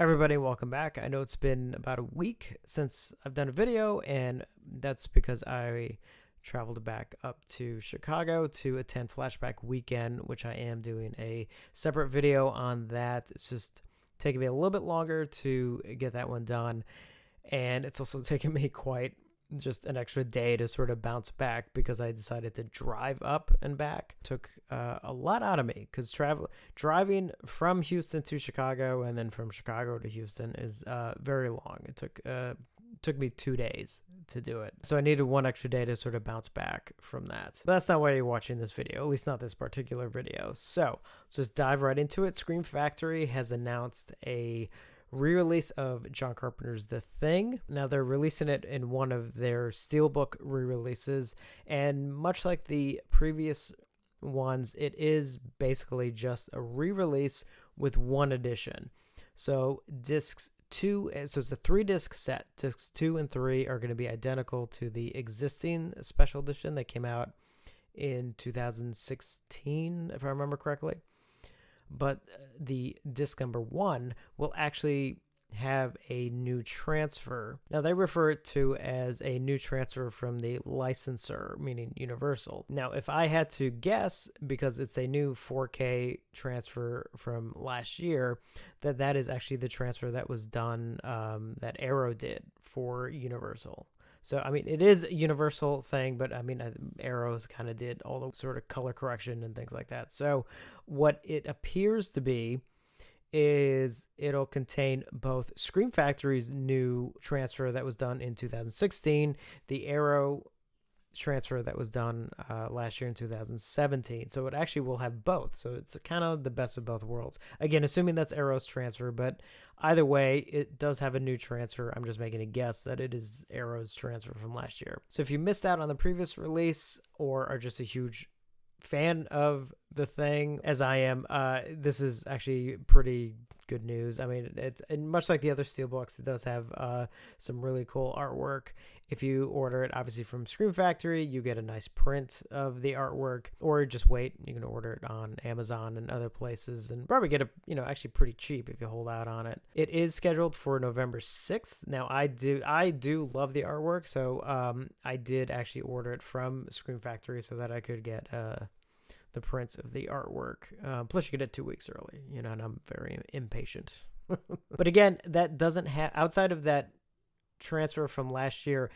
Everybody, welcome back. I know it's been about a week since I've done a video, and that's because I traveled back up to Chicago to attend Flashback Weekend, which I am doing a separate video on that. It's just taking me a little bit longer to get that one done, and it's also taken me quite just an extra day to sort of bounce back because I decided to drive up and back. Took a lot out of me because driving from Houston to Chicago and then from Chicago to Houston is very long. It took me 2 days to do it. So I needed one extra day to sort of bounce back from that. But that's not why you're watching this video, at least not this particular video. So let's just dive right into it. Scream Factory has announced a re-release of John Carpenter's The Thing. Now they're releasing it in one of their Steelbook re-releases, and much like the previous ones, it is basically just a re-release with one edition. So discs 2, so it's a 3-disc set. Discs 2 and 3 are going to be identical to the existing special edition that came out in 2016, if I remember correctly. But the disc number 1 will actually have a new transfer. Now they refer it to as a new transfer from the licensor, meaning Universal. Now if I had to guess, because it's a new 4K transfer from last year, that is actually the transfer that was done, that Arrow did for Universal. So, I mean, it is a Universal thing, but I mean, Arrows kind of did all the sort of color correction and things like that. So what it appears to be is it'll contain both Scream Factory's new transfer that was done in 2016, the Arrow transfer that was done last year in 2017. So it actually will have both. So it's kind of the best of both worlds. Again, assuming that's Arrow's transfer, but either way, it does have a new transfer. I'm just making a guess that it is Arrow's transfer from last year. So if you missed out on the previous release or are just a huge fan of The Thing, as I am, this is actually pretty good news. I mean, it's, and much like the other Steelbooks, it does have some really cool artwork. If you order it, obviously from Scream Factory, you get a nice print of the artwork, or just wait. You can order it on Amazon and other places, and probably get it, actually pretty cheap if you hold out on it. It is scheduled for November 6th. Now, I do love the artwork, so I did actually order it from Scream Factory so that I could get the prints of the artwork. Plus, you get it 2 weeks early, and I'm very impatient. But again, that doesn't have, outside of that transfer from last year,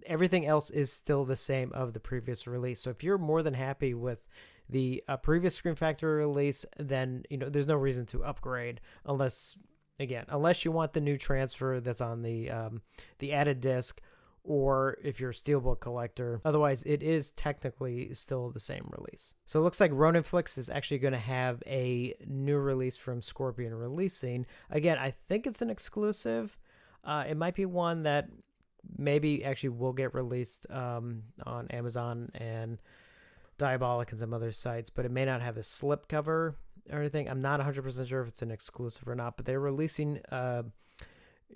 everything else is still the same of the previous release. So if you're more than happy with the previous Scream Factory release, then there's no reason to upgrade unless you want the new transfer that's on the added disc, or if you're a Steelbook collector. Otherwise, it is technically still the same release. So it looks like Ronin Flicks is actually going to have a new release from Scorpion Releasing. Again, I think it's an exclusive. It might be one that maybe actually will get released on Amazon and Diabolic and some other sites, but it may not have the slipcover or anything. I'm not 100% sure if it's an exclusive or not, but they're releasing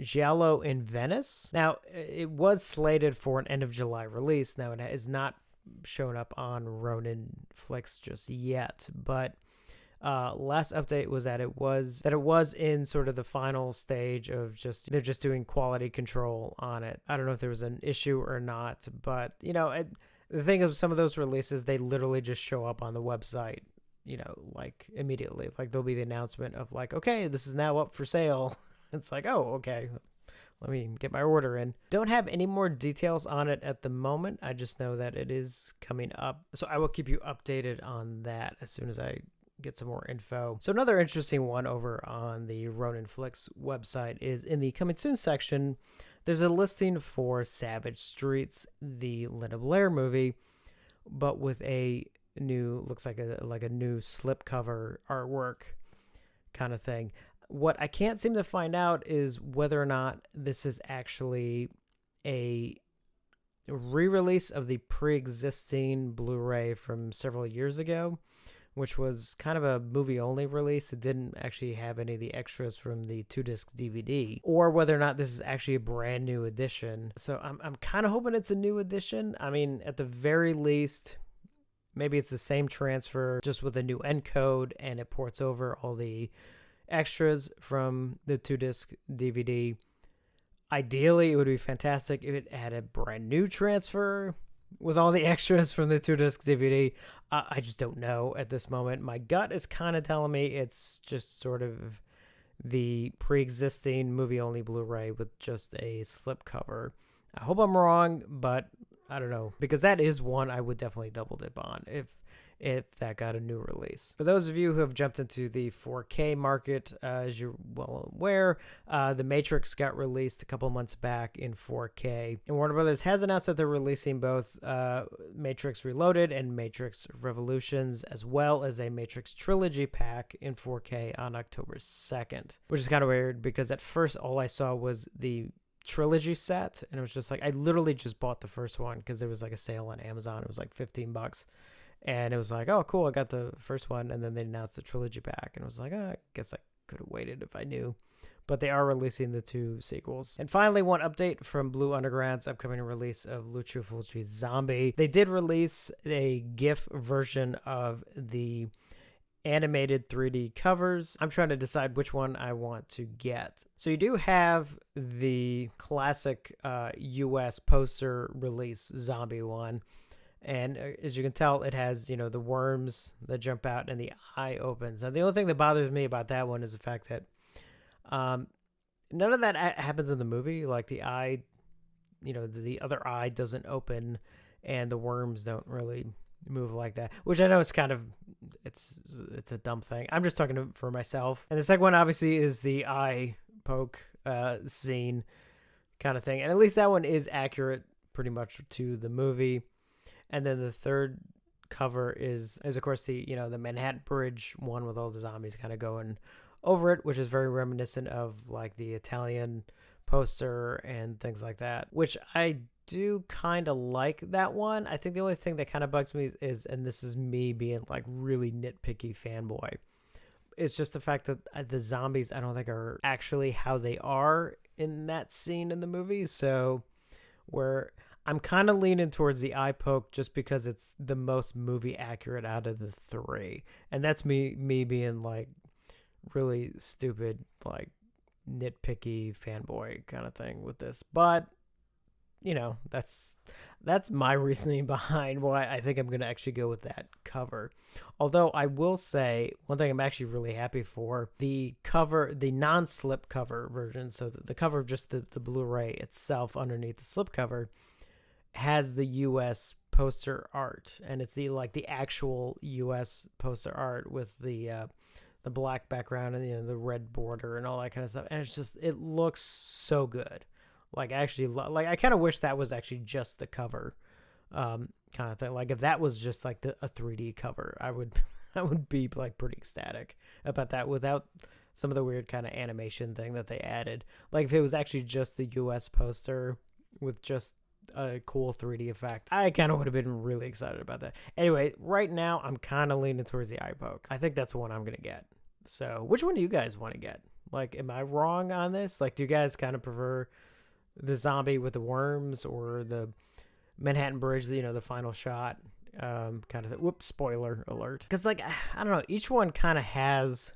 Giallo in Venice. Now, it was slated for an end of July release. Now, it has not shown up on Ronin Flicks just yet, but last update was that it was in sort of the final stage of they're just doing quality control on it. I don't know if there was an issue or not, but the thing is, some of those releases, they literally just show up on the website, like immediately. Like there'll be the announcement of like, okay, this is now up for sale. It's like, oh, okay, let me get my order in. Don't have any more details on it at the moment. I just know that it is coming up. So I will keep you updated on that as soon as I get some more info. So another interesting one over on the Ronin Flicks website is in the coming soon section, there's a listing for Savage Streets, the Linda Blair movie, but with a new, looks like a new slipcover artwork kind of thing. What I can't seem to find out is whether or not this is actually a re-release of the pre-existing Blu-ray from several years ago, which was kind of a movie-only release. It didn't actually have any of the extras from the 2-disc DVD, or whether or not this is actually a brand new edition. So I'm kind of hoping it's a new edition. I mean, at the very least, maybe it's the same transfer, just with a new encode, and it ports over all the extras from the 2-disc DVD. Ideally, it would be fantastic if it had a brand new transfer with all the extras from the 2-disc DVD. I just don't know at this moment. My gut is kind of telling me it's just sort of the pre-existing movie-only Blu-ray with just a slipcover. I hope I'm wrong, but I don't know, because that is one I would definitely double dip on if that got a new release. For those of you who have jumped into the 4K market, as you're well aware, The Matrix got released a couple months back in 4K, and Warner Brothers has announced that they're releasing both Matrix Reloaded and Matrix Revolutions, as well as a Matrix Trilogy pack in 4K on October 2nd, which is kind of weird because at first all I saw was the trilogy set, and it was just like, I literally just bought the first one because there was like a sale on Amazon. It was like $15, and it was like, oh cool, I got the first one, and then they announced the trilogy pack, and it was like, oh, I guess I could have waited if I knew. But they are releasing the 2 sequels. And finally, one update from Blue Underground's upcoming release of Lucio Fulci's Zombie. They did release a GIF version of the animated 3D covers. I'm trying to decide which one I want to get. So you do have the classic US poster release Zombie one, and as you can tell, it has, you know, the worms that jump out and the eye opens. Now the only thing that bothers me about that one is the fact that none of that happens in the movie. Like the eye, you know, the other eye doesn't open and the worms don't really move like that, which I know is kind of, it's a dumb thing. I'm just talking for myself. And the second one obviously is the eye poke scene kind of thing, and at least that one is accurate pretty much to the movie. And then the third cover is of course the, you know, the Manhattan Bridge one with all the zombies kind of going over it, which is very reminiscent of like the Italian poster and things like that, which I do kind of like that one. I think the only thing that kind of bugs me is, and this is me being like really nitpicky fanboy, it's just the fact that the zombies I don't think are actually how they are in that scene in the movie. So where I'm kind of leaning towards the eye poke just because it's the most movie accurate out of the 3. And that's me being like really stupid, like nitpicky fanboy kind of thing with this. But you know, that's my reasoning behind why I think I'm going to actually go with that cover. Although I will say one thing I'm actually really happy for, the cover, the non-slip cover version, so the cover of just the Blu-ray itself underneath the slip cover has the US poster art, and it's the actual US poster art with the black background and, you know, the red border and all that kind of stuff. And it's just, it looks so good. Like actually, like I kind of wish that was actually just the cover, kind of thing. Like if that was just like a 3D cover, I would be like pretty ecstatic about that without some of the weird kind of animation thing that they added. Like if it was actually just the US poster with just a cool 3D effect, I kind of would have been really excited about that. Anyway, right now I'm kind of leaning towards the eye poke. I think that's the one I'm gonna get. So which one do you guys want to get? Like, am I wrong on this? Like, do you guys kind of prefer the zombie with the worms or the Manhattan Bridge, you know, the final shot kind of thing? Whoops, spoiler alert. Because like, I don't know, each one kind of has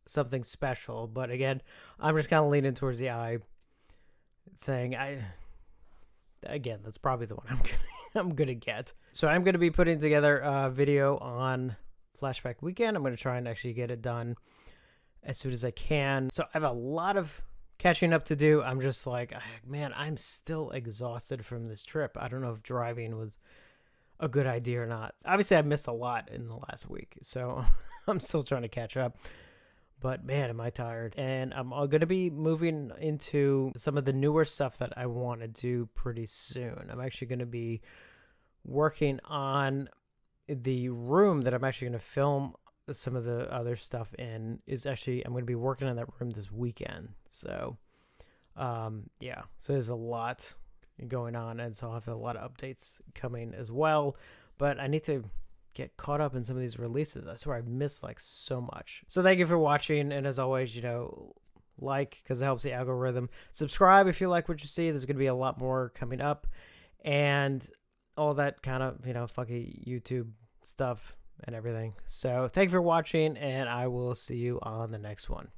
something special, but again, I'm just kind of leaning towards the eye thing. Again, that's probably the one I'm gonna get. So I'm gonna be putting together a video on Flashback Weekend. I'm gonna try and actually get it done as soon as I can. So I have a lot of catching up to do. I'm just like, man, I'm still exhausted from this trip. I don't know if driving was a good idea or not. Obviously, I missed a lot in the last week, so I'm still trying to catch up. But man, am I tired. And I'm going to be moving into some of the newer stuff that I want to do pretty soon. I'm actually going to be working on the room that I'm actually going to film some of the other stuff in. I'm going to be working on that room this weekend. So yeah, so there's a lot going on, and so I'll have a lot of updates coming as well. But I need to get caught up in some of these releases. I swear I've missed like so much. So thank you for watching, and as always, you know, like, because it helps the algorithm. Subscribe if you like what you see. There's going to be a lot more coming up, and all that kind of, you know, funky YouTube stuff and everything. So thank you for watching, and I will see you on the next one.